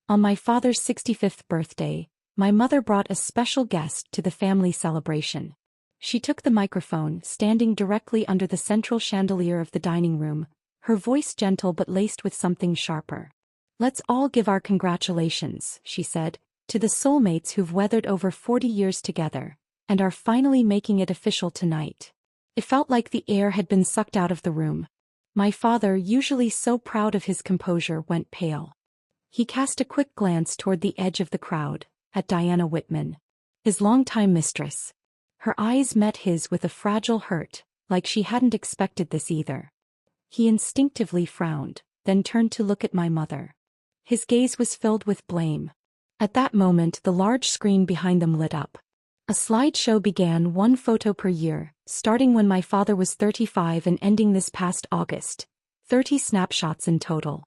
On my father's 65th birthday, my mother brought a special guest to the family celebration. She took the microphone, standing directly under the central chandelier of the dining room, her voice gentle but laced with something sharper. "Let's all give our congratulations," she said, "to the soulmates who've weathered over 40 years together, and are finally making it official tonight." It felt like the air had been sucked out of the room. My father, usually so proud of his composure, went pale. He cast a quick glance toward the edge of the crowd, at Diana Whitman, his longtime mistress. Her eyes met his with a fragile hurt, like she hadn't expected this either. He instinctively frowned, then turned to look at my mother. His gaze was filled with blame. At that moment, the large screen behind them lit up. A slideshow began, one photo per year, starting when my father was 35 and ending this past August. 30 snapshots in total.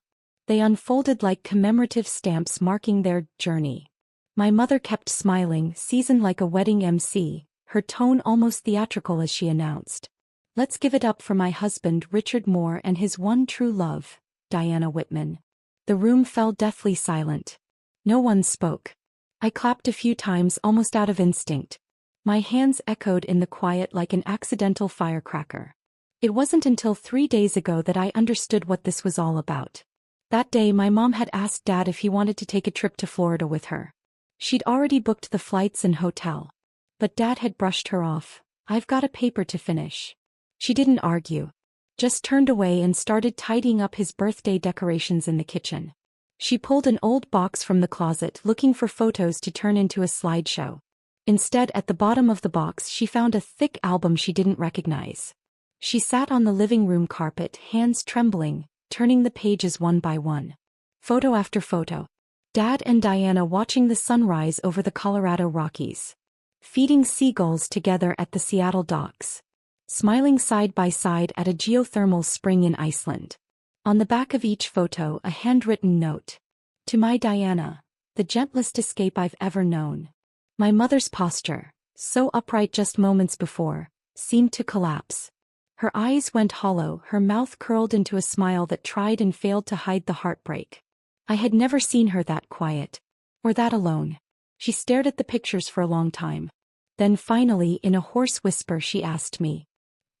They unfolded like commemorative stamps marking their journey. My mother kept smiling, seasoned like a wedding MC, her tone almost theatrical as she announced, "Let's give it up for my husband Richard Moore and his one true love, Diana Whitman." The room fell deathly silent. No one spoke. I clapped a few times, almost out of instinct. My hands echoed in the quiet like an accidental firecracker. It wasn't until 3 days ago that I understood what this was all about. That day my mom had asked Dad if he wanted to take a trip to Florida with her. She'd already booked the flights and hotel. But Dad had brushed her off. "I've got a paper to finish." She didn't argue. Just turned away and started tidying up his birthday decorations in the kitchen. She pulled an old box from the closet, looking for photos to turn into a slideshow. Instead, at the bottom of the box she found a thick album she didn't recognize. She sat on the living room carpet, hands trembling, turning the pages one by one. Photo after photo. Dad and Diana watching the sunrise over the Colorado Rockies. Feeding seagulls together at the Seattle docks. Smiling side by side at a geothermal spring in Iceland. On the back of each photo, a handwritten note. "To my Diana, the gentlest escape I've ever known." My mother's posture, so upright just moments before, seemed to collapse. Her eyes went hollow, her mouth curled into a smile that tried and failed to hide the heartbreak. I had never seen her that quiet. Or that alone. She stared at the pictures for a long time. Then finally, in a hoarse whisper, she asked me,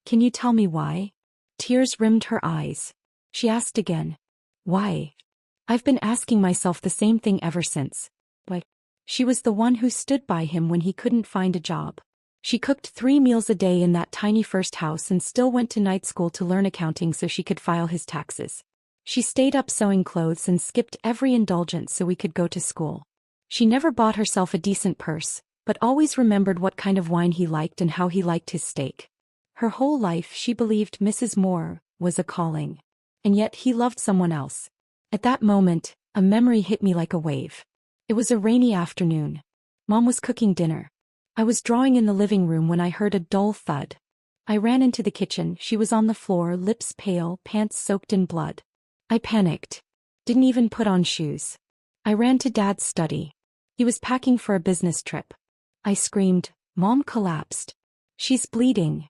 "Can you tell me why?" Tears rimmed her eyes. She asked again, "Why?" "I've been asking myself the same thing ever since." Why? She was the one who stood by him when he couldn't find a job. She cooked 3 meals a day in that tiny first house and still went to night school to learn accounting so she could file his taxes. She stayed up sewing clothes and skipped every indulgence so we could go to school. She never bought herself a decent purse, but always remembered what kind of wine he liked and how he liked his steak. Her whole life she believed Mrs. Moore was a calling. And yet he loved someone else. At that moment, a memory hit me like a wave. It was a rainy afternoon. Mom was cooking dinner. I was drawing in the living room when I heard a dull thud. I ran into the kitchen. She was on the floor, lips pale, pants soaked in blood. I panicked. Didn't even put on shoes. I ran to Dad's study. He was packing for a business trip. I screamed. Mom collapsed. "She's bleeding."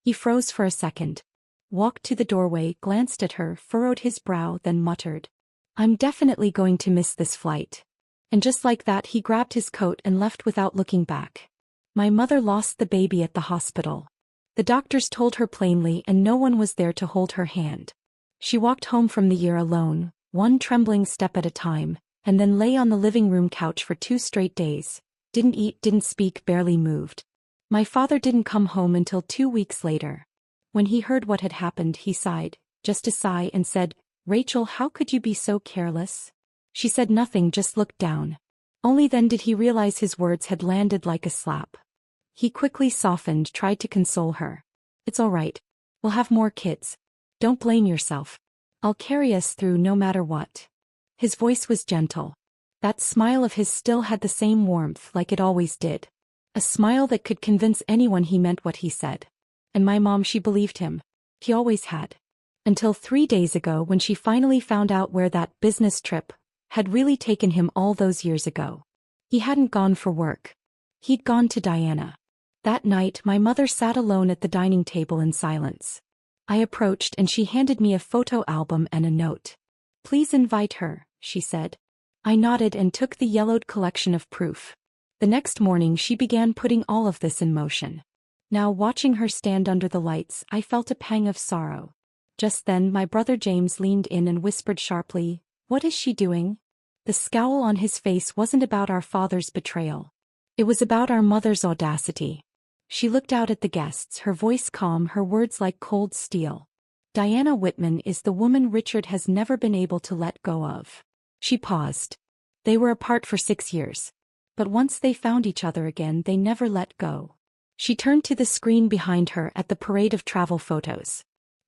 He froze for a second. Walked to the doorway, glanced at her, furrowed his brow, then muttered, "I'm definitely going to miss this flight." And just like that he grabbed his coat and left without looking back. My mother lost the baby at the hospital. The doctors told her plainly, and no one was there to hold her hand. She walked home from the year alone, one trembling step at a time, and then lay on the living room couch for 2 straight days. Didn't eat, didn't speak, barely moved. My father didn't come home until 2 weeks later. When he heard what had happened, he sighed, just a sigh, and said, "Rachel, how could you be so careless?" She said nothing, just looked down. Only then did he realize his words had landed like a slap. He quickly softened, tried to console her. "It's all right. We'll have more kids. Don't blame yourself. I'll carry us through no matter what." His voice was gentle. That smile of his still had the same warmth, like it always did. A smile that could convince anyone he meant what he said. And my mom, she believed him. He always had. Until 3 days ago when she finally found out where that business trip had really taken him all those years ago. He hadn't gone for work. He'd gone to Diana. That night my mother sat alone at the dining table in silence. I approached and she handed me a photo album and a note. "Please invite her," she said. I nodded and took the yellowed collection of proof. The next morning she began putting all of this in motion. Now watching her stand under the lights, I felt a pang of sorrow. Just then my brother James leaned in and whispered sharply, "What is she doing?" The scowl on his face wasn't about our father's betrayal. It was about our mother's audacity. She looked out at the guests, her voice calm, her words like cold steel. "Diana Whitman is the woman Richard has never been able to let go of." She paused. They were apart for 6 years. But once they found each other again, they never let go. She turned to the screen behind her at the parade of travel photos.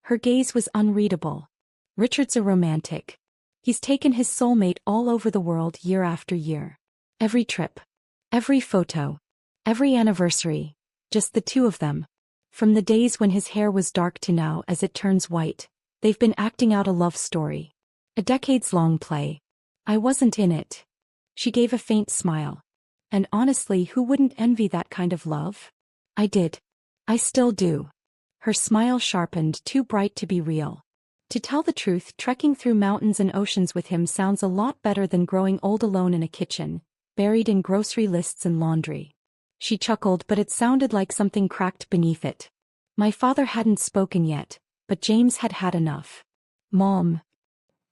Her gaze was unreadable. "Richard's a romantic. He's taken his soulmate all over the world year after year. Every trip. Every photo. Every anniversary. Just the two of them. From the days when his hair was dark to now as it turns white, they've been acting out a love story. A decades-long play. I wasn't in it." She gave a faint smile. "And honestly, who wouldn't envy that kind of love?" "I did. I still do." Her smile sharpened, too bright to be real. "To tell the truth, trekking through mountains and oceans with him sounds a lot better than growing old alone in a kitchen, buried in grocery lists and laundry." She chuckled, but it sounded like something cracked beneath it. My father hadn't spoken yet, but James had had enough. "Mom."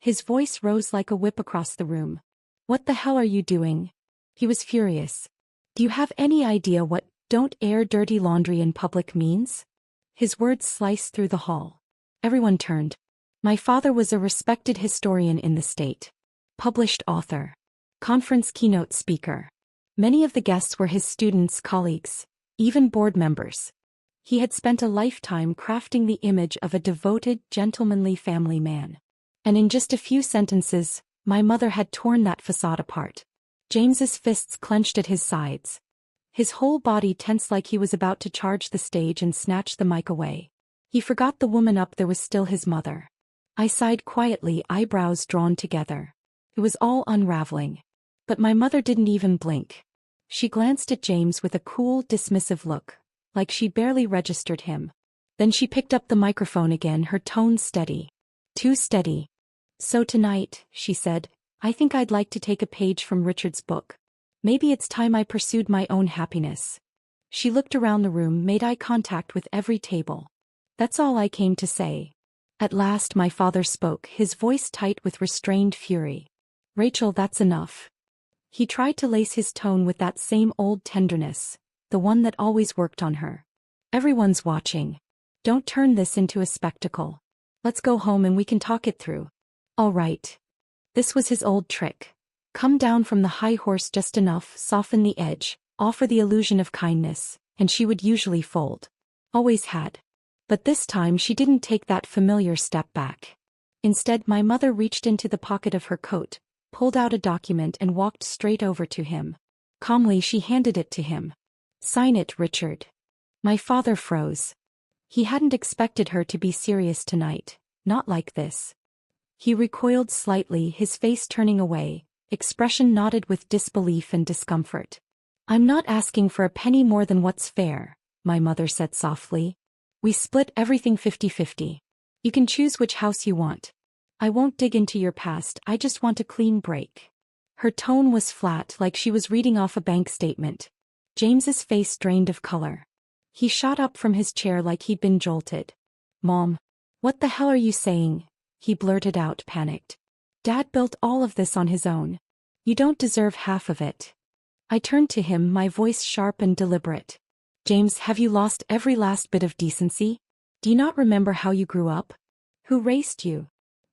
His voice rose like a whip across the room. "What the hell are you doing?" He was furious. "Do you have any idea what 'don't air dirty laundry in public' means?" His words sliced through the hall. Everyone turned. My father was a respected historian in the state. Published author. Conference keynote speaker. Many of the guests were his students, colleagues, even board members. He had spent a lifetime crafting the image of a devoted, gentlemanly family man. And in just a few sentences, my mother had torn that facade apart. James's fists clenched at his sides. His whole body tensed like he was about to charge the stage and snatch the mic away. He forgot the woman up there was still his mother. I sighed quietly, eyebrows drawn together. It was all unraveling. But my mother didn't even blink. She glanced at James with a cool, dismissive look, like she barely registered him. Then she picked up the microphone again, her tone steady. Too steady. "So tonight," she said, "I think I'd like to take a page from Richard's book. Maybe it's time I pursued my own happiness." She looked around the room, made eye contact with every table. "That's all I came to say." At last my father spoke, his voice tight with restrained fury. "Rachel, that's enough." He tried to lace his tone with that same old tenderness, the one that always worked on her. "Everyone's watching. Don't turn this into a spectacle. Let's go home and we can talk it through." "All right." This was his old trick. Come down from the high horse just enough, soften the edge, offer the illusion of kindness, and she would usually fold. Always had. But this time she didn't take that familiar step back. Instead, my mother reached into the pocket of her coat, pulled out a document and walked straight over to him. Calmly she handed it to him. "Sign it, Richard." My father froze. He hadn't expected her to be serious tonight, not like this. He recoiled slightly, his face turning away, expression knotted with disbelief and discomfort. "I'm not asking for a penny more than what's fair," my mother said softly. "We split everything 50-50. You can choose which house you want. I won't dig into your past, I just want a clean break." Her tone was flat, like she was reading off a bank statement. James's face drained of color. He shot up from his chair like he'd been jolted. "Mom, what the hell are you saying?" he blurted out, panicked. "Dad built all of this on his own. You don't deserve half of it." I turned to him, my voice sharp and deliberate. "James, have you lost every last bit of decency? Do you not remember how you grew up? Who raised you?"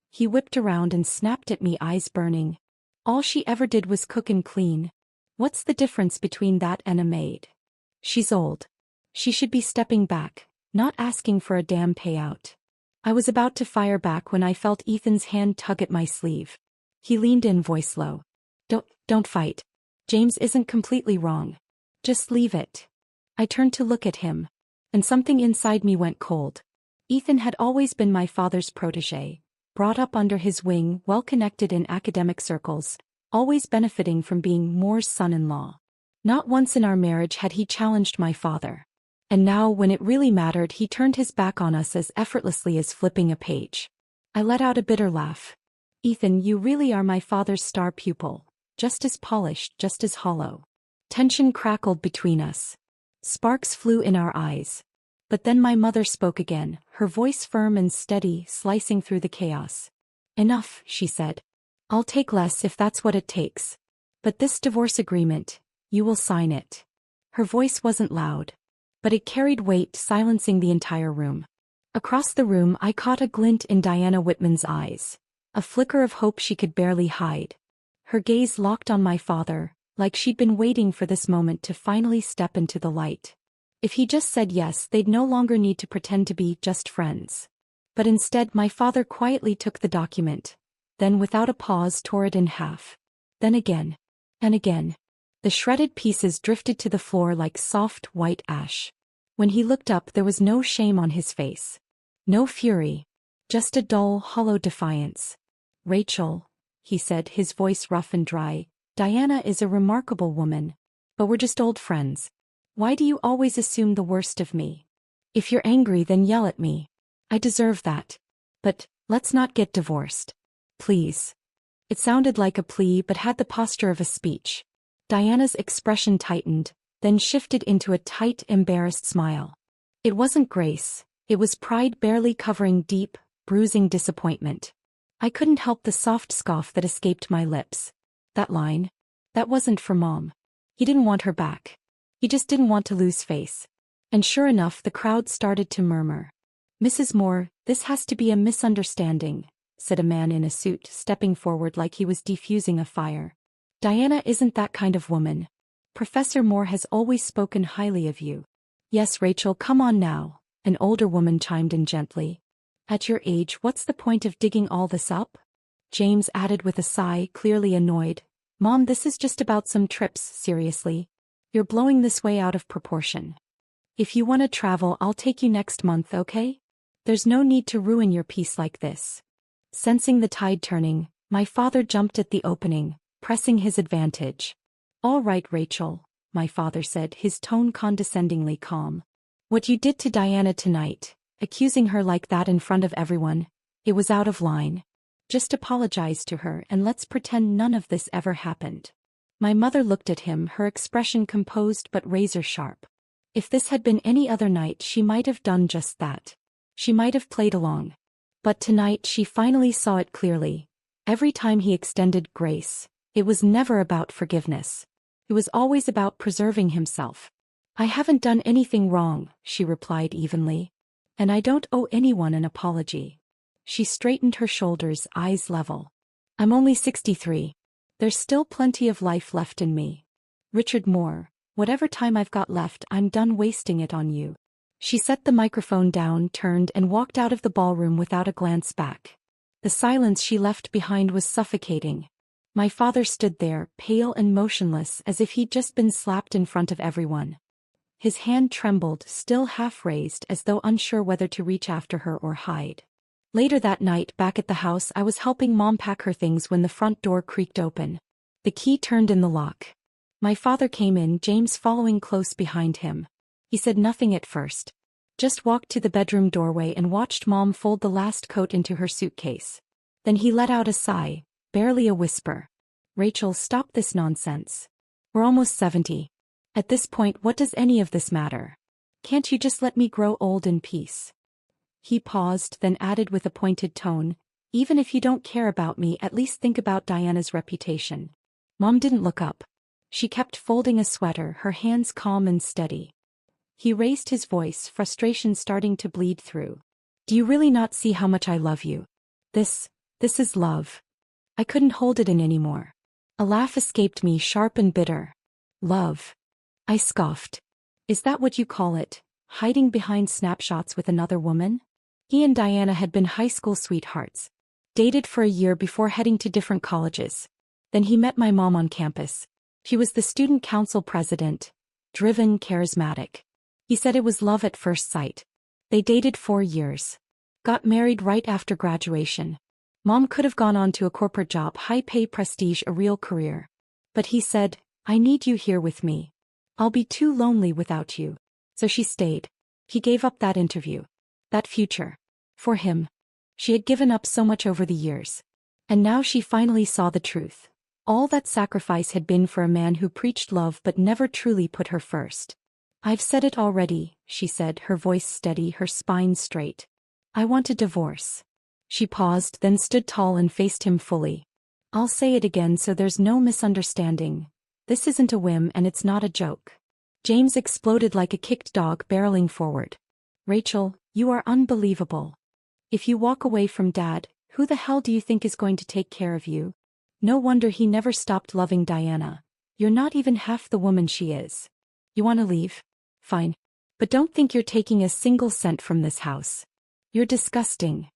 He whipped around and snapped at me, eyes burning. "All she ever did was cook and clean. What's the difference between that and a maid? She's old. She should be stepping back, not asking for a damn payout." I was about to fire back when I felt Ethan's hand tug at my sleeve. He leaned in, voice low. Don't fight. James isn't completely wrong. Just leave it." I turned to look at him, and something inside me went cold. Ethan had always been my father's protégé, brought up under his wing, well-connected in academic circles, always benefiting from being Moore's son-in-law. Not once in our marriage had he challenged my father. And now, when it really mattered, he turned his back on us as effortlessly as flipping a page. I let out a bitter laugh. "Ethan, you really are my father's star pupil, just as polished, just as hollow. Tension crackled between us. Sparks flew in our eyes. But then my mother spoke again, her voice firm and steady, slicing through the chaos. "Enough," she said. "I'll take less if that's what it takes. But this divorce agreement, you will sign it." Her voice wasn't loud, but it carried weight, silencing the entire room. Across the room I caught a glint in Diana Whitman's eyes, a flicker of hope she could barely hide. Her gaze locked on my father, like she'd been waiting for this moment to finally step into the light. If he just said yes, they'd no longer need to pretend to be just friends. But instead my father quietly took the document, then without a pause tore it in half. Then again. And again. The shredded pieces drifted to the floor like soft white ash. When he looked up there was no shame on his face. No fury. Just a dull, hollow defiance. "Rachel," he said, his voice rough and dry, "Diana is a remarkable woman. But we're just old friends. Why do you always assume the worst of me? If you're angry, then yell at me. I deserve that. But let's not get divorced. Please." It sounded like a plea but had the posture of a speech. Diana's expression tightened, then shifted into a tight, embarrassed smile. It wasn't grace, it was pride barely covering deep, bruising disappointment. I couldn't help the soft scoff that escaped my lips. That line? That wasn't for Mom. He didn't want her back. He just didn't want to lose face. And sure enough, the crowd started to murmur. "Mrs. Moore, this has to be a misunderstanding," said a man in a suit, stepping forward like he was defusing a fire. "Diana isn't that kind of woman. Professor Moore has always spoken highly of you." "Yes, Rachel, come on now," an older woman chimed in gently. "At your age, what's the point of digging all this up?" James added with a sigh, clearly annoyed. "Mom, this is just about some trips, seriously. You're blowing this way out of proportion. If you want to travel, I'll take you next month, okay? There's no need to ruin your peace like this." Sensing the tide turning, my father jumped at the opening, pressing his advantage. "All right, Rachel," my father said, his tone condescendingly calm. "What you did to Diana tonight, accusing her like that in front of everyone, it was out of line. Just apologize to her and let's pretend none of this ever happened." My mother looked at him, her expression composed but razor-sharp. If this had been any other night, she might have done just that. She might have played along. But tonight she finally saw it clearly. Every time he extended grace, it was never about forgiveness. It was always about preserving himself. "I haven't done anything wrong," she replied evenly. "And I don't owe anyone an apology." She straightened her shoulders, eyes level. "I'm only 63. There's still plenty of life left in me. Richard Moore, whatever time I've got left, I'm done wasting it on you." She set the microphone down, turned and walked out of the ballroom without a glance back. The silence she left behind was suffocating. My father stood there, pale and motionless, as if he'd just been slapped in front of everyone. His hand trembled, still half raised, as though unsure whether to reach after her or hide. Later that night, back at the house, I was helping Mom pack her things when the front door creaked open. The key turned in the lock. My father came in, James following close behind him. He said nothing at first. Just walked to the bedroom doorway and watched Mom fold the last coat into her suitcase. Then he let out a sigh, barely a whisper. "Rachel, stop this nonsense. We're almost 70. At this point, what does any of this matter? Can't you just let me grow old in peace?" He paused, then added with a pointed tone, "Even if you don't care about me, at least think about Diana's reputation." Mom didn't look up. She kept folding a sweater, her hands calm and steady. He raised his voice, frustration starting to bleed through. "Do you really not see how much I love you? This is love." I couldn't hold it in anymore. A laugh escaped me, sharp and bitter. "Love?" I scoffed. "Is that what you call it? Hiding behind snapshots with another woman?" He and Diana had been high school sweethearts. Dated for a year before heading to different colleges. Then he met my mom on campus. She was the student council president. Driven, charismatic. He said it was love at first sight. They dated 4 years. Got married right after graduation. Mom could have gone on to a corporate job, high pay, prestige, a real career. But he said, "I need you here with me. I'll be too lonely without you." So she stayed. He gave up that interview. That future. For him. She had given up so much over the years. And now she finally saw the truth. All that sacrifice had been for a man who preached love but never truly put her first. "I've said it already," she said, her voice steady, her spine straight. "I want a divorce." She paused, then stood tall and faced him fully. "I'll say it again so there's no misunderstanding. This isn't a whim and it's not a joke." James exploded like a kicked dog barreling forward. "Rachel, you are unbelievable. If you walk away from Dad, who the hell do you think is going to take care of you? No wonder he never stopped loving Diana. You're not even half the woman she is. You want to leave? Fine. But don't think you're taking a single cent from this house. You're disgusting."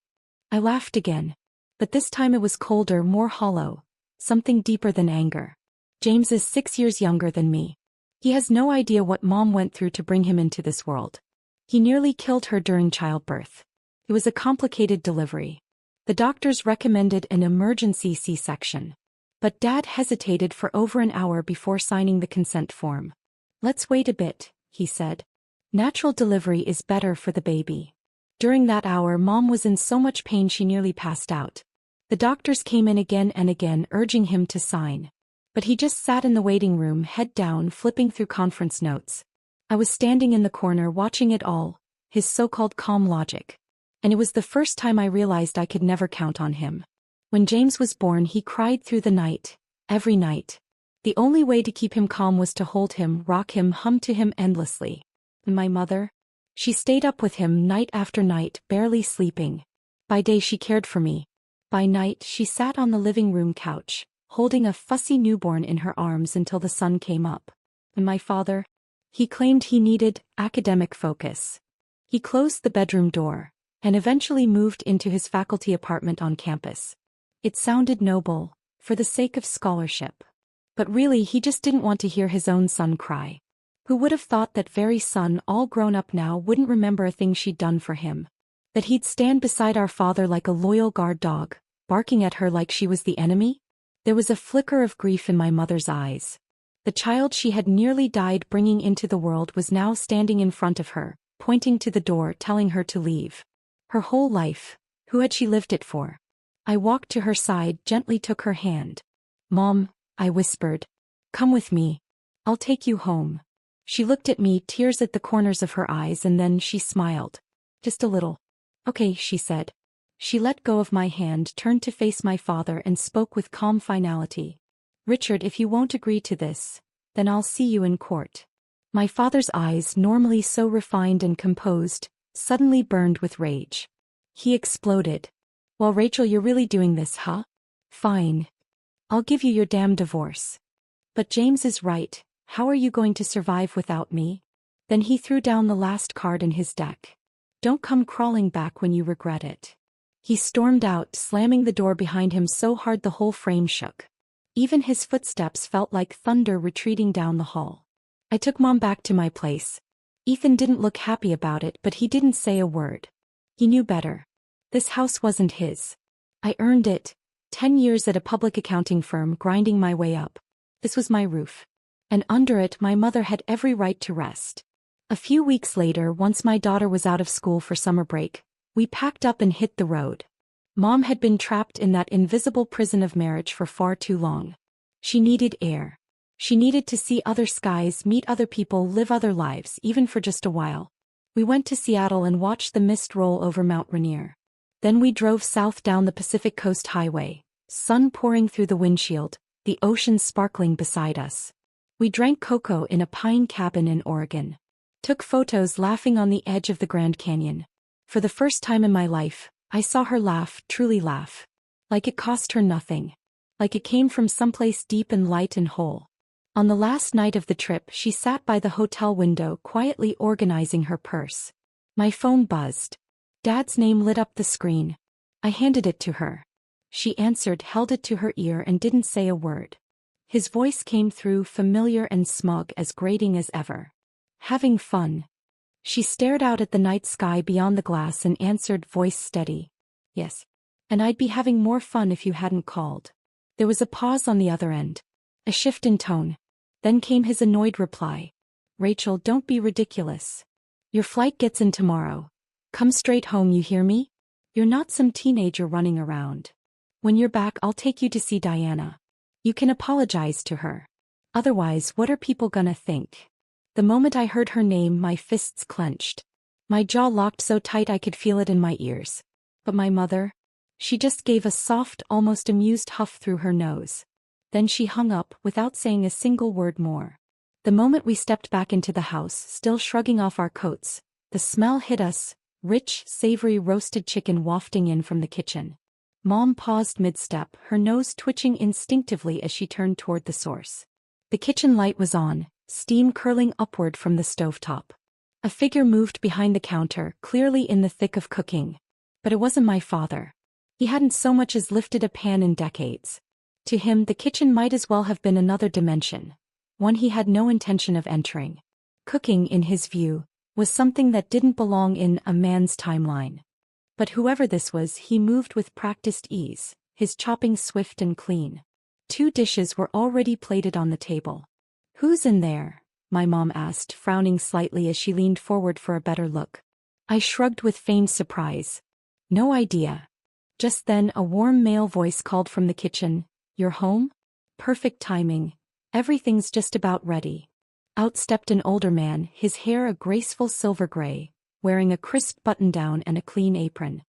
I laughed again. But this time it was colder, more hollow. Something deeper than anger. James is 6 years younger than me. He has no idea what Mom went through to bring him into this world. He nearly killed her during childbirth. It was a complicated delivery. The doctors recommended an emergency C-section. But Dad hesitated for over an hour before signing the consent form. "Let's wait a bit," he said. "Natural delivery is better for the baby." During that hour, Mom was in so much pain she nearly passed out. The doctors came in again and again urging him to sign. But he just sat in the waiting room, head down, flipping through conference notes. I was standing in the corner watching it all, his so-called calm logic. And it was the first time I realized I could never count on him. When James was born, he cried through the night, every night. The only way to keep him calm was to hold him, rock him, hum to him endlessly. And my mother? She stayed up with him night after night, barely sleeping. By day she cared for me. By night she sat on the living room couch, holding a fussy newborn in her arms until the sun came up. And my father? He claimed he needed academic focus. He closed the bedroom door, and eventually moved into his faculty apartment on campus. It sounded noble, for the sake of scholarship. But really he just didn't want to hear his own son cry. Who would have thought that very son, all grown up now, wouldn't remember a thing she'd done for him? That he'd stand beside our father like a loyal guard dog, barking at her like she was the enemy? There was a flicker of grief in my mother's eyes. The child she had nearly died bringing into the world was now standing in front of her, pointing to the door, telling her to leave. Her whole life, who had she lived it for? I walked to her side, gently took her hand. "Mom," I whispered. "Come with me. I'll take you home." She looked at me, tears at the corners of her eyes, and then she smiled. "Just a little." "Okay," she said. She let go of my hand, turned to face my father, and spoke with calm finality. "Richard, if you won't agree to this, then I'll see you in court." My father's eyes, normally so refined and composed, suddenly burned with rage. He exploded. "Well, Rachel, you're really doing this, huh? Fine. I'll give you your damn divorce. But James is right. How are you going to survive without me?" Then he threw down the last card in his deck. "Don't come crawling back when you regret it." He stormed out, slamming the door behind him so hard the whole frame shook. Even his footsteps felt like thunder retreating down the hall. I took Mom back to my place. Ethan didn't look happy about it, but he didn't say a word. He knew better. This house wasn't his. I earned it. 10 years at a public accounting firm, grinding my way up. This was my roof. And under it my mother had every right to rest. A few weeks later, once my daughter was out of school for summer break, we packed up and hit the road. Mom had been trapped in that invisible prison of marriage for far too long. She needed air. She needed to see other skies, meet other people, live other lives, even for just a while. We went to Seattle and watched the mist roll over Mount Rainier. Then we drove south down the Pacific Coast Highway, sun pouring through the windshield, the ocean sparkling beside us. We drank cocoa in a pine cabin in Oregon. Took photos laughing on the edge of the Grand Canyon. For the first time in my life, I saw her laugh, truly laugh. Like it cost her nothing. Like it came from someplace deep and light and whole. On the last night of the trip, she sat by the hotel window, quietly organizing her purse. My phone buzzed. Dad's name lit up the screen. I handed it to her. She answered, held it to her ear, and didn't say a word. His voice came through, familiar and smug, as grating as ever. "Having fun?" She stared out at the night sky beyond the glass and answered, voice steady. "Yes. And I'd be having more fun if you hadn't called." There was a pause on the other end. A shift in tone. Then came his annoyed reply. "Rachel, don't be ridiculous. Your flight gets in tomorrow. Come straight home, you hear me? You're not some teenager running around. When you're back, I'll take you to see Diana. You can apologize to her. Otherwise, what are people gonna think? The moment I heard her name, my fists clenched. My jaw locked so tight I could feel it in my ears. But my mother? She just gave a soft, almost amused huff through her nose. Then she hung up without saying a single word more. The moment we stepped back into the house, still shrugging off our coats, the smell hit us, rich, savory roasted chicken wafting in from the kitchen. Mom paused mid-step, her nose twitching instinctively as she turned toward the source. The kitchen light was on, steam curling upward from the stovetop. A figure moved behind the counter, clearly in the thick of cooking. But it wasn't my father. He hadn't so much as lifted a pan in decades. To him, the kitchen might as well have been another dimension, one he had no intention of entering. Cooking, in his view, was something that didn't belong in a man's timeline. But whoever this was, he moved with practiced ease, his chopping swift and clean. 2 dishes were already plated on the table. "Who's in there?" my mom asked, frowning slightly as she leaned forward for a better look. I shrugged with feigned surprise. "No idea." Just then a warm male voice called from the kitchen, "You're home?" Perfect timing. Everything's just about ready. Out stepped an older man, his hair a graceful silver gray, wearing a crisp button-down and a clean apron.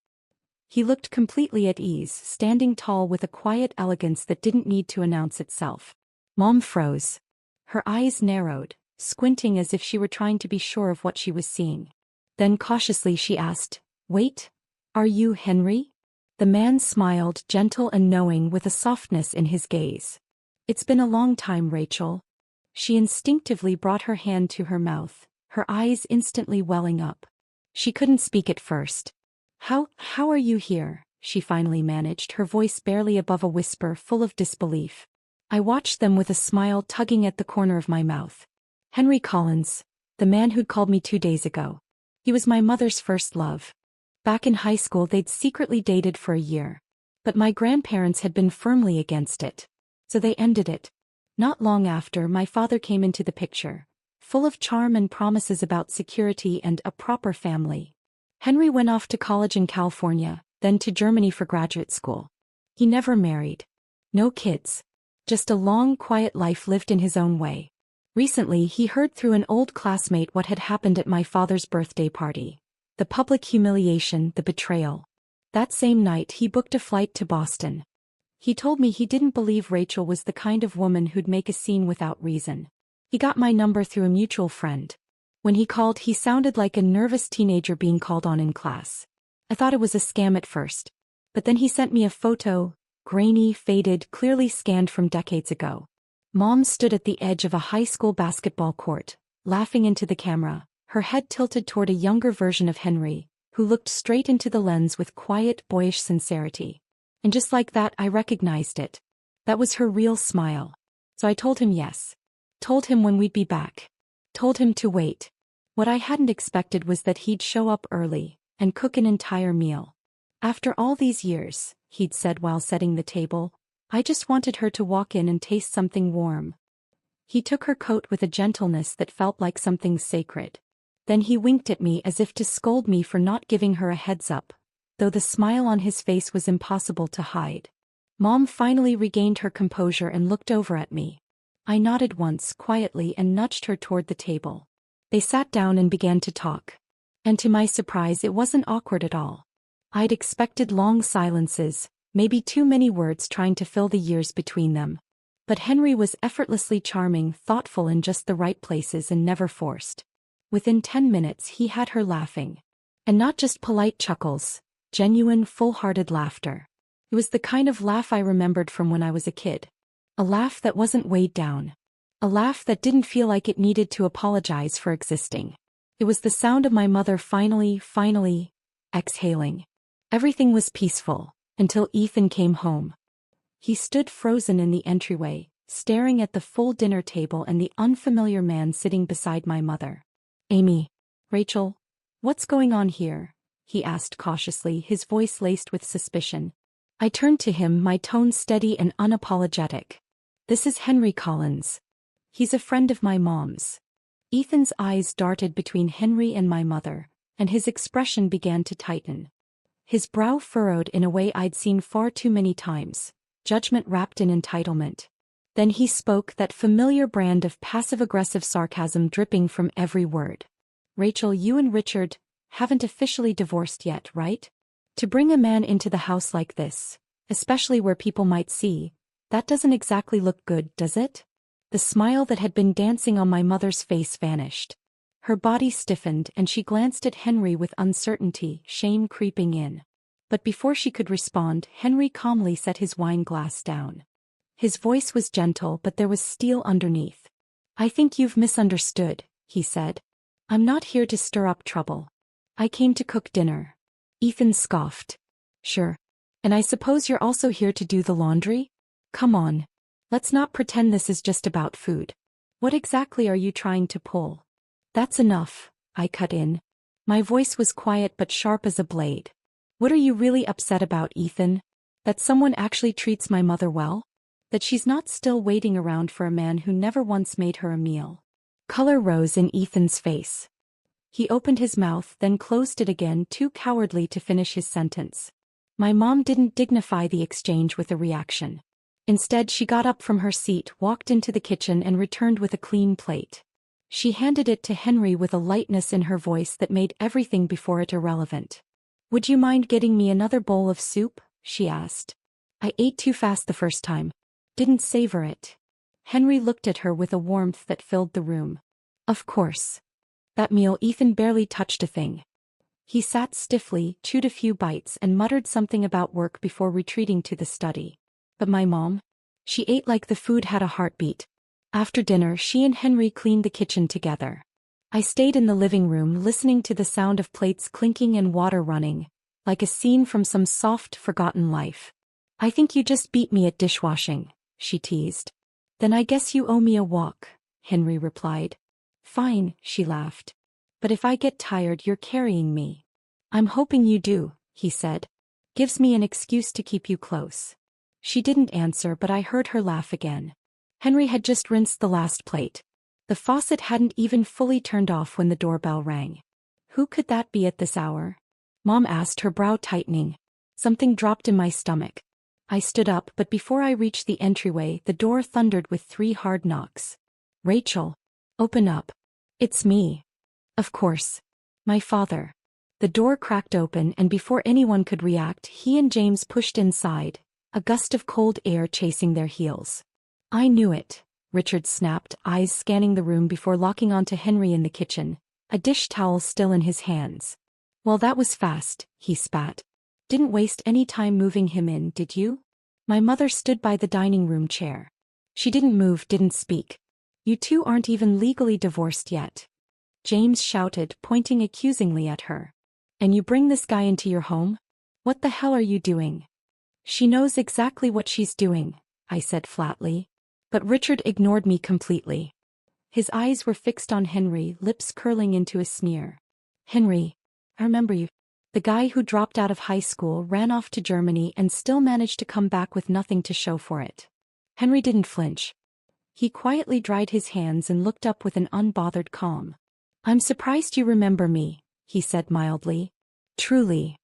He looked completely at ease, standing tall with a quiet elegance that didn't need to announce itself. Mom froze. Her eyes narrowed, squinting as if she were trying to be sure of what she was seeing. Then cautiously she asked, "Wait, are you Henry?" The man smiled, gentle and knowing, with a softness in his gaze. "It's been a long time, Rachel." She instinctively brought her hand to her mouth, her eyes instantly welling up. She couldn't speak at first. How are you here?" she finally managed, her voice barely above a whisper, full of disbelief. I watched them with a smile tugging at the corner of my mouth. "Henry Collins, the man who'd called me 2 days ago. He was my mother's first love. Back in high school they'd secretly dated for a year. But my grandparents had been firmly against it. So they ended it. Not long after, my father came into the picture, full of charm and promises about security and a proper family. Henry went off to college in California, then to Germany for graduate school. He never married. No kids. Just a long, quiet life lived in his own way. Recently he heard through an old classmate what had happened at my father's birthday party. The public humiliation, the betrayal. That same night he booked a flight to Boston. He told me he didn't believe Rachel was the kind of woman who'd make a scene without reason. He got my number through a mutual friend. When he called, he sounded like a nervous teenager being called on in class. I thought it was a scam at first. But then he sent me a photo, grainy, faded, clearly scanned from decades ago. Mom stood at the edge of a high school basketball court, laughing into the camera, her head tilted toward a younger version of Henry, who looked straight into the lens with quiet, boyish sincerity. And just like that, I recognized it. That was her real smile. So I told him yes. Told him when we'd be back. Told him to wait. What I hadn't expected was that he'd show up early and cook an entire meal. "After all these years," he'd said while setting the table, "I just wanted her to walk in and taste something warm." He took her coat with a gentleness that felt like something sacred. Then he winked at me as if to scold me for not giving her a heads up, though the smile on his face was impossible to hide. Mom finally regained her composure and looked over at me. I nodded once quietly and nudged her toward the table. They sat down and began to talk. And to my surprise, it wasn't awkward at all. I'd expected long silences, maybe too many words trying to fill the years between them. But Henry was effortlessly charming, thoughtful in just the right places and never forced. Within 10 minutes he had her laughing. And not just polite chuckles, genuine, full-hearted laughter. It was the kind of laugh I remembered from when I was a kid. A laugh that wasn't weighed down. A laugh that didn't feel like it needed to apologize for existing. It was the sound of my mother finally, exhaling. Everything was peaceful, until Ethan came home. He stood frozen in the entryway, staring at the full dinner table and the unfamiliar man sitting beside my mother. "Amy, Rachel, what's going on here?" he asked cautiously, his voice laced with suspicion. I turned to him, my tone steady and unapologetic. "This is Henry Collins. He's a friend of my mom's." Ethan's eyes darted between Henry and my mother, and his expression began to tighten. His brow furrowed in a way I'd seen far too many times, judgment wrapped in entitlement. Then he spoke, that familiar brand of passive-aggressive sarcasm dripping from every word. Rachel, you and Richard haven't officially divorced yet, right? To bring a man into the house like this, especially where people might see, that doesn't exactly look good, does it? The smile that had been dancing on my mother's face vanished. Her body stiffened and she glanced at Henry with uncertainty, shame creeping in. But before she could respond, Henry calmly set his wine glass down. His voice was gentle, but there was steel underneath. I think you've misunderstood, he said. I'm not here to stir up trouble. I came to cook dinner. Ethan scoffed. Sure. And I suppose you're also here to do the laundry? Come on. Let's not pretend this is just about food. What exactly are you trying to pull? That's enough, I cut in. My voice was quiet but sharp as a blade. What are you really upset about, Ethan? That someone actually treats my mother well? That she's not still waiting around for a man who never once made her a meal? Color rose in Ethan's face. He opened his mouth, then closed it again, too cowardly to finish his sentence. My mom didn't dignify the exchange with a reaction. Instead, she got up from her seat, walked into the kitchen and returned with a clean plate. She handed it to Henry with a lightness in her voice that made everything before it irrelevant. Would you mind getting me another bowl of soup? She asked. I ate too fast the first time. Didn't savor it. Henry looked at her with a warmth that filled the room. Of course. That meal Ethan barely touched a thing. He sat stiffly, chewed a few bites and muttered something about work before retreating to the study. But my mom? She ate like the food had a heartbeat. After dinner, she and Henry cleaned the kitchen together. I stayed in the living room listening to the sound of plates clinking and water running, like a scene from some soft, forgotten life. I think you just beat me at dishwashing, she teased. Then I guess you owe me a walk, Henry replied. Fine, she laughed. But if I get tired, you're carrying me. I'm hoping you do, he said. Gives me an excuse to keep you close. She didn't answer, but I heard her laugh again. Henry had just rinsed the last plate. The faucet hadn't even fully turned off when the doorbell rang. Who could that be at this hour? Mom asked, her brow tightening. Something dropped in my stomach. I stood up, but before I reached the entryway, the door thundered with 3 hard knocks. Rachel. Open up. It's me. Of course. My father. The door cracked open and before anyone could react, he and James pushed inside, a gust of cold air chasing their heels. I knew it, Richard snapped, eyes scanning the room before locking onto Henry in the kitchen, a dish towel still in his hands. Well, that was fast, he spat. Didn't waste any time moving him in, did you? My mother stood by the dining room chair. She didn't move, didn't speak. You two aren't even legally divorced yet. James shouted, pointing accusingly at her. And you bring this guy into your home? What the hell are you doing? She knows exactly what she's doing, I said flatly. But Richard ignored me completely. His eyes were fixed on Henry, lips curling into a sneer. Henry, I remember you. The guy who dropped out of high school, ran off to Germany and still managed to come back with nothing to show for it. Henry didn't flinch. He quietly dried his hands and looked up with an unbothered calm. I'm surprised you remember me, he said mildly. Truly.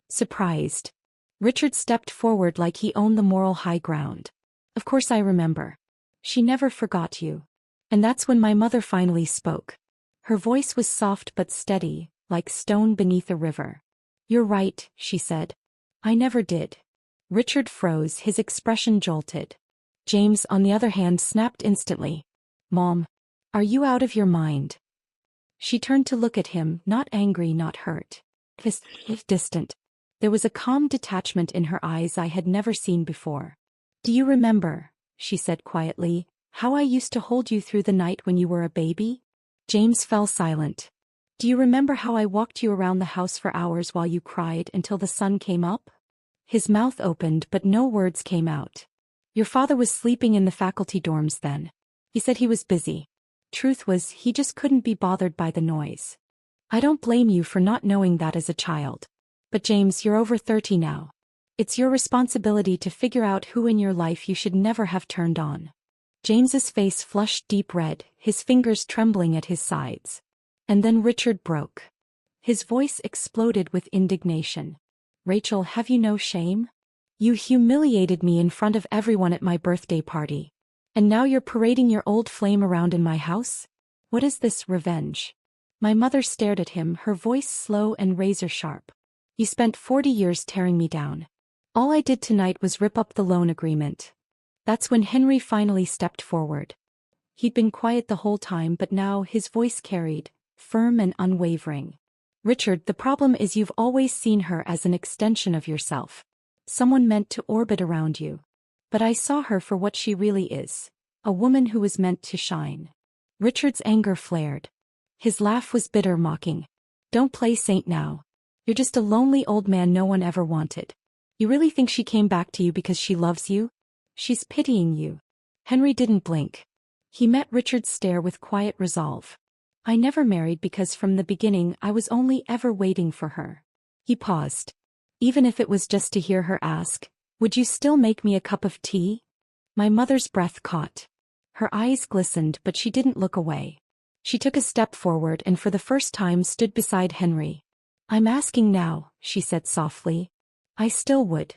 Surprised. Richard stepped forward like he owned the moral high ground. Of course I remember. She never forgot you. And that's when my mother finally spoke. Her voice was soft but steady, like stone beneath a river. You're right, she said. I never did. Richard froze, his expression jolted. James, on the other hand, snapped instantly. Mom, are you out of your mind? She turned to look at him, not angry, not hurt. Distant. There was a calm detachment in her eyes I had never seen before. Do you remember, she said quietly, how I used to hold you through the night when you were a baby? James fell silent. Do you remember how I walked you around the house for hours while you cried until the sun came up? His mouth opened but no words came out. Your father was sleeping in the faculty dorms then. He said he was busy. Truth was, he just couldn't be bothered by the noise. I don't blame you for not knowing that as a child. But James, you're over 30 now. It's your responsibility to figure out who in your life you should never have turned on. James's face flushed deep red, his fingers trembling at his sides. And then Richard broke. His voice exploded with indignation. Rachel, have you no shame? You humiliated me in front of everyone at my birthday party. And now you're parading your old flame around in my house? What is this, revenge? My mother stared at him, her voice slow and razor-sharp. You spent 40 years tearing me down. All I did tonight was rip up the loan agreement. That's when Henry finally stepped forward. He'd been quiet the whole time, but now his voice carried, firm and unwavering. Richard, the problem is you've always seen her as an extension of yourself. Someone meant to orbit around you. But I saw her for what she really is. A woman who was meant to shine. Richard's anger flared. His laugh was bitter, mocking. Don't play saint now. You're just a lonely old man no one ever wanted. You really think she came back to you because she loves you? She's pitying you. Henry didn't blink. He met Richard's stare with quiet resolve. I never married because from the beginning I was only ever waiting for her. He paused. Even if it was just to hear her ask, would you still make me a cup of tea? My mother's breath caught. Her eyes glistened, but she didn't look away. She took a step forward and for the first time stood beside Henry. I'm asking now, she said softly. I still would.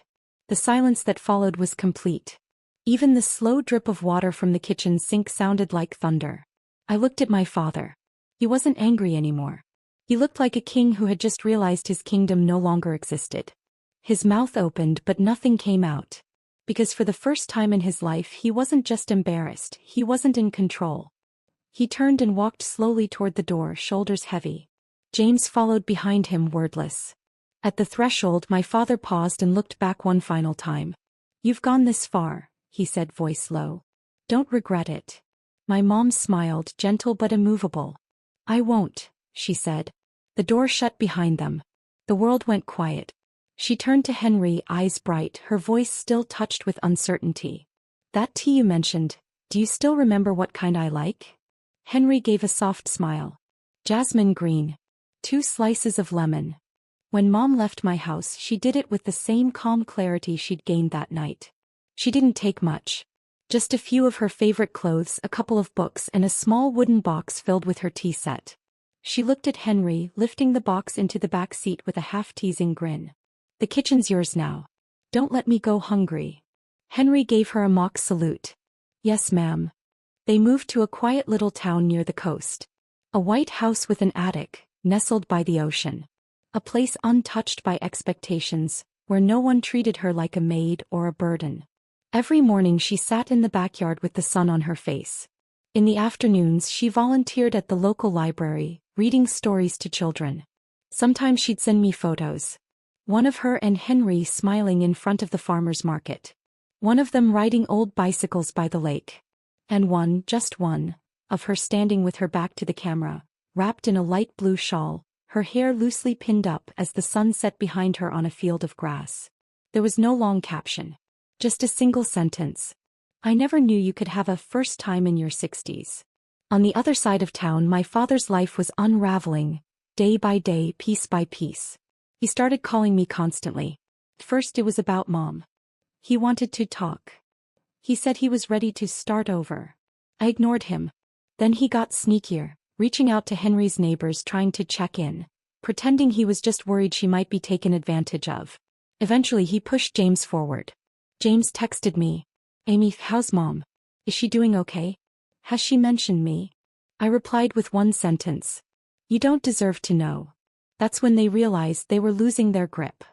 The silence that followed was complete. Even the slow drip of water from the kitchen sink sounded like thunder. I looked at my father. He wasn't angry anymore. He looked like a king who had just realized his kingdom no longer existed. His mouth opened but nothing came out. Because for the first time in his life he wasn't just embarrassed, he wasn't in control. He turned and walked slowly toward the door, shoulders heavy. James followed behind him, wordless. At the threshold my father paused and looked back one final time. You've gone this far, he said, voice low. Don't regret it. My mom smiled, gentle but immovable. I won't, she said. The door shut behind them. The world went quiet. She turned to Henry, eyes bright, her voice still touched with uncertainty. That tea you mentioned, do you still remember what kind I like? Henry gave a soft smile. Jasmine green. 2 slices of lemon. When Mom left my house, she did it with the same calm clarity she'd gained that night. She didn't take much. Just a few of her favorite clothes, a couple of books, and a small wooden box filled with her tea set. She looked at Henry, lifting the box into the back seat with a half-teasing grin. The kitchen's yours now. Don't let me go hungry. Henry gave her a mock salute. Yes, ma'am. They moved to a quiet little town near the coast. A white house with an attic, nestled by the ocean. A place untouched by expectations, where no one treated her like a maid or a burden. Every morning she sat in the backyard with the sun on her face. In the afternoons she volunteered at the local library, reading stories to children. Sometimes she'd send me photos. One of her and Henry smiling in front of the farmer's market. One of them riding old bicycles by the lake. And one, just one, of her standing with her back to the camera, wrapped in a light blue shawl, her hair loosely pinned up as the sun set behind her on a field of grass. There was no long caption. Just a single sentence. I never knew you could have a first time in your 60s. On the other side of town my father's life was unraveling, day by day, piece by piece. He started calling me constantly. First it was about Mom. He wanted to talk. He said he was ready to start over. I ignored him. Then he got sneakier, reaching out to Henry's neighbors trying to check in, pretending he was just worried she might be taken advantage of. Eventually he pushed James forward. James texted me. Amy, how's Mom? Is she doing okay? Has she mentioned me? I replied with one sentence. You don't deserve to know. That's when they realized they were losing their grip.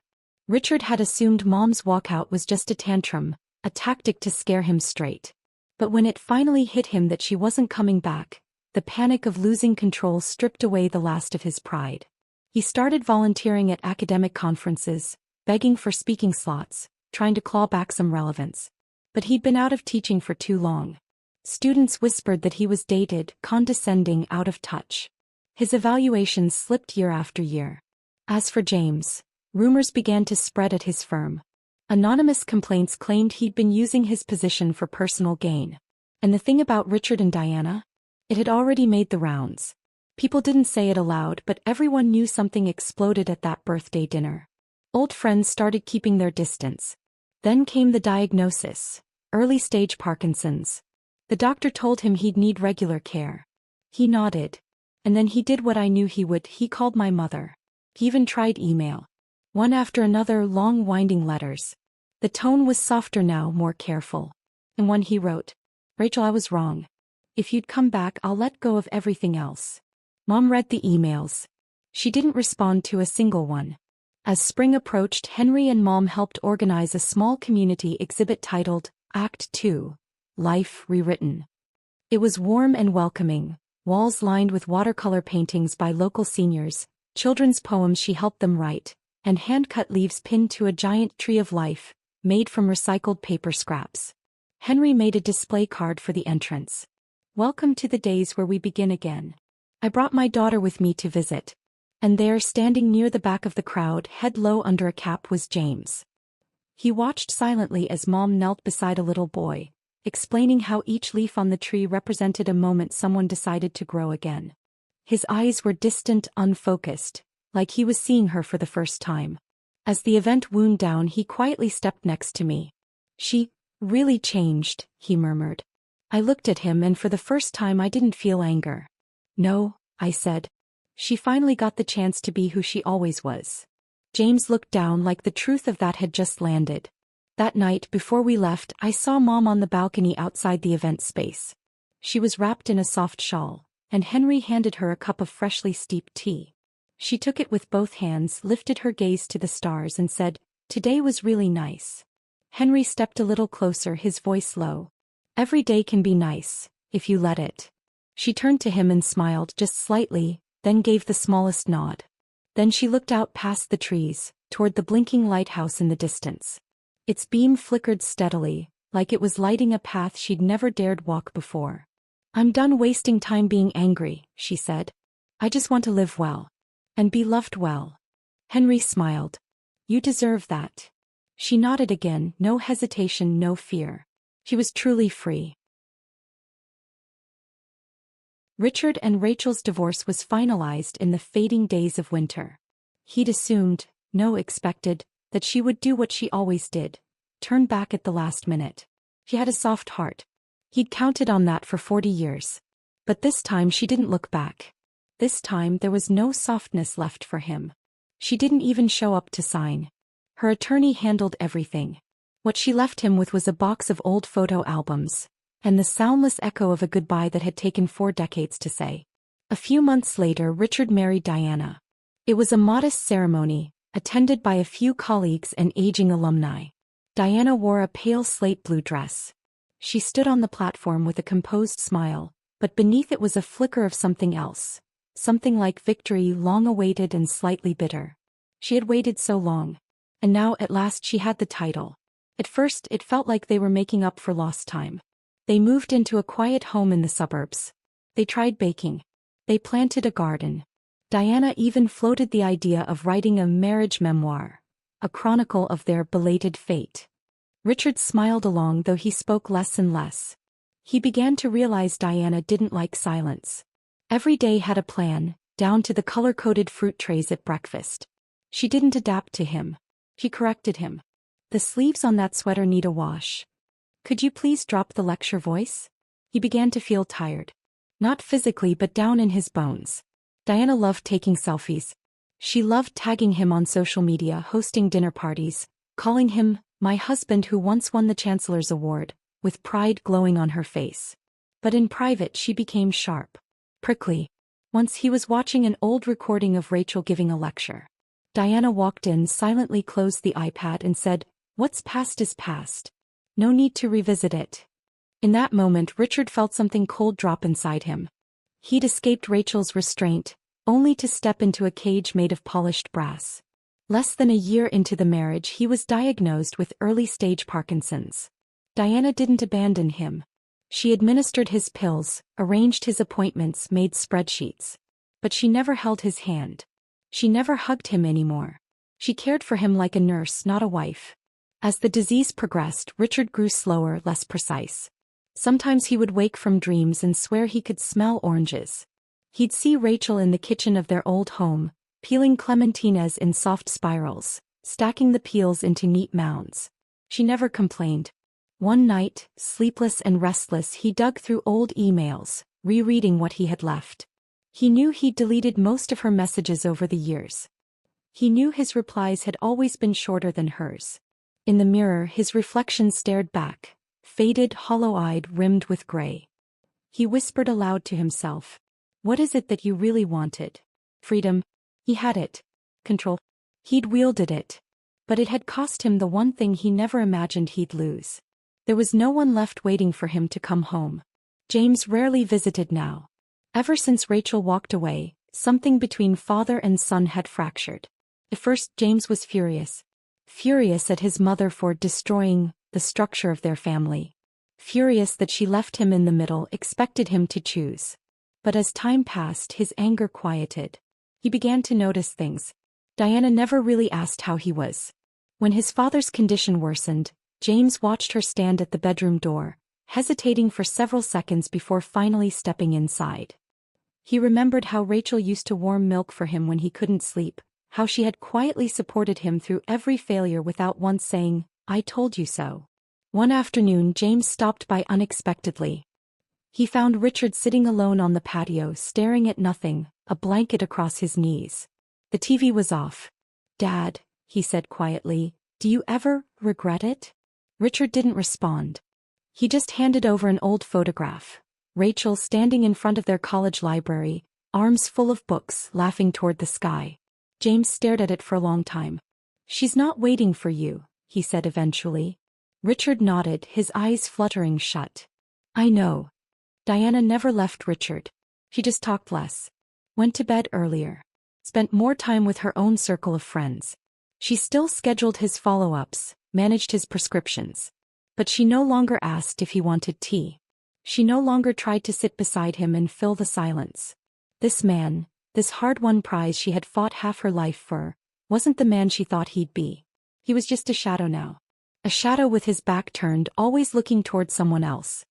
Richard had assumed Mom's walkout was just a tantrum, a tactic to scare him straight. But when it finally hit him that she wasn't coming back, the panic of losing control stripped away the last of his pride. He started volunteering at academic conferences, begging for speaking slots, trying to claw back some relevance. But he'd been out of teaching for too long. Students whispered that he was dated, condescending, out of touch. His evaluations slipped year after year. As for James, rumors began to spread at his firm. Anonymous complaints claimed he'd been using his position for personal gain. And the thing about Richard and Diana? It had already made the rounds. People didn't say it aloud, but everyone knew something exploded at that birthday dinner. Old friends started keeping their distance. Then came the diagnosis: early-stage Parkinson's. The doctor told him he'd need regular care. He nodded. And then he did what I knew he would. He called my mother. He even tried email. One after another, long winding letters. The tone was softer now, more careful. And one he wrote. Rachel, I was wrong. If you'd come back, I'll let go of everything else. Mom read the emails. She didn't respond to a single one. As spring approached, Henry and Mom helped organize a small community exhibit titled Act 2, Life Rewritten. It was warm and welcoming, walls lined with watercolor paintings by local seniors, children's poems she helped them write, and hand-cut leaves pinned to a giant tree of life, made from recycled paper scraps. Henry made a display card for the entrance. Welcome to the days where we begin again. I brought my daughter with me to visit. And there, standing near the back of the crowd, head low under a cap, was James. He watched silently as Mom knelt beside a little boy, explaining how each leaf on the tree represented a moment someone decided to grow again. His eyes were distant, unfocused, like he was seeing her for the first time. As the event wound down, he quietly stepped next to me. She really changed, he murmured. I looked at him, and for the first time I didn't feel anger. No, I said. She finally got the chance to be who she always was. James looked down like the truth of that had just landed. That night, before we left, I saw Mom on the balcony outside the event space. She was wrapped in a soft shawl, and Henry handed her a cup of freshly steeped tea. She took it with both hands, lifted her gaze to the stars, and said, "Today was really nice." Henry stepped a little closer, his voice low. "Every day can be nice, if you let it." She turned to him and smiled just slightly, then gave the smallest nod. Then she looked out past the trees, toward the blinking lighthouse in the distance. Its beam flickered steadily, like it was lighting a path she'd never dared walk before. "I'm done wasting time being angry," she said. "I just want to live well. And be loved well." Henry smiled. "You deserve that." She nodded again, no hesitation, no fear. She was truly free. Richard and Rachel's divorce was finalized in the fading days of winter. He'd assumed, no, expected, that she would do what she always did, turn back at the last minute. She had a soft heart. He'd counted on that for 40 years. But this time she didn't look back. This time there was no softness left for him. She didn't even show up to sign. Her attorney handled everything. What she left him with was a box of old photo albums, and the soundless echo of a goodbye that had taken 4 decades to say. A few months later, Richard married Diana. It was a modest ceremony, attended by a few colleagues and aging alumni. Diana wore a pale slate blue dress. She stood on the platform with a composed smile, but beneath it was a flicker of something else, something like victory, long awaited and slightly bitter. She had waited so long. And now at last she had the title. At first it felt like they were making up for lost time. They moved into a quiet home in the suburbs. They tried baking. They planted a garden. Diana even floated the idea of writing a marriage memoir, a chronicle of their belated fate. Richard smiled along, though he spoke less and less. He began to realize Diana didn't like silence. Every day had a plan, down to the color-coded fruit trays at breakfast. She didn't adapt to him. She corrected him. "The sleeves on that sweater need a wash. Could you please drop the lecture voice?" He began to feel tired. Not physically, but down in his bones. Diana loved taking selfies. She loved tagging him on social media, hosting dinner parties, calling him "my husband who once won the Chancellor's Award," with pride glowing on her face. But in private she became sharp. Prickly. Once he was watching an old recording of Rachel giving a lecture. Diana walked in, silently closed the iPad and said, "What's past is past. No need to revisit it." In that moment Richard felt something cold drop inside him. He'd escaped Rachel's restraint, only to step into a cage made of polished brass. Less than a year into the marriage he was diagnosed with early-stage Parkinson's. Diana didn't abandon him. She administered his pills, arranged his appointments, made spreadsheets. But she never held his hand. She never hugged him anymore. She cared for him like a nurse, not a wife. As the disease progressed, Richard grew slower, less precise. Sometimes he would wake from dreams and swear he could smell oranges. He'd see Rachel in the kitchen of their old home, peeling clementines in soft spirals, stacking the peels into neat mounds. She never complained. One night, sleepless and restless, he dug through old emails, rereading what he had left. He knew he'd deleted most of her messages over the years. He knew his replies had always been shorter than hers. In the mirror, his reflection stared back, faded, hollow-eyed, rimmed with gray. He whispered aloud to himself. What is it that you really wanted? Freedom. He had it. Control. He'd wielded it. But it had cost him the one thing he never imagined he'd lose. There was no one left waiting for him to come home. James rarely visited now. Ever since Rachel walked away, something between father and son had fractured. At first James was furious. Furious at his mother for destroying the structure of their family. Furious that she left him in the middle, expected him to choose. But as time passed, his anger quieted. He began to notice things. Diana never really asked how he was. When his father's condition worsened, James watched her stand at the bedroom door, hesitating for several seconds before finally stepping inside. He remembered how Rachel used to warm milk for him when he couldn't sleep, how she had quietly supported him through every failure without once saying, "I told you so." One afternoon James stopped by unexpectedly. He found Richard sitting alone on the patio, staring at nothing, a blanket across his knees. The TV was off. "Dad," he said quietly, "do you ever regret it?" Richard didn't respond. He just handed over an old photograph. Rachel standing in front of their college library, arms full of books, laughing toward the sky. James stared at it for a long time. "She's not waiting for you," he said eventually. Richard nodded, his eyes fluttering shut. "I know." Diana never left Richard. She just talked less. Went to bed earlier. Spent more time with her own circle of friends. She still scheduled his follow-ups, managed his prescriptions. But she no longer asked if he wanted tea. She no longer tried to sit beside him and fill the silence. This man, this hard-won prize she had fought half her life for, wasn't the man she thought he'd be. He was just a shadow now. A shadow with his back turned, always looking toward someone else.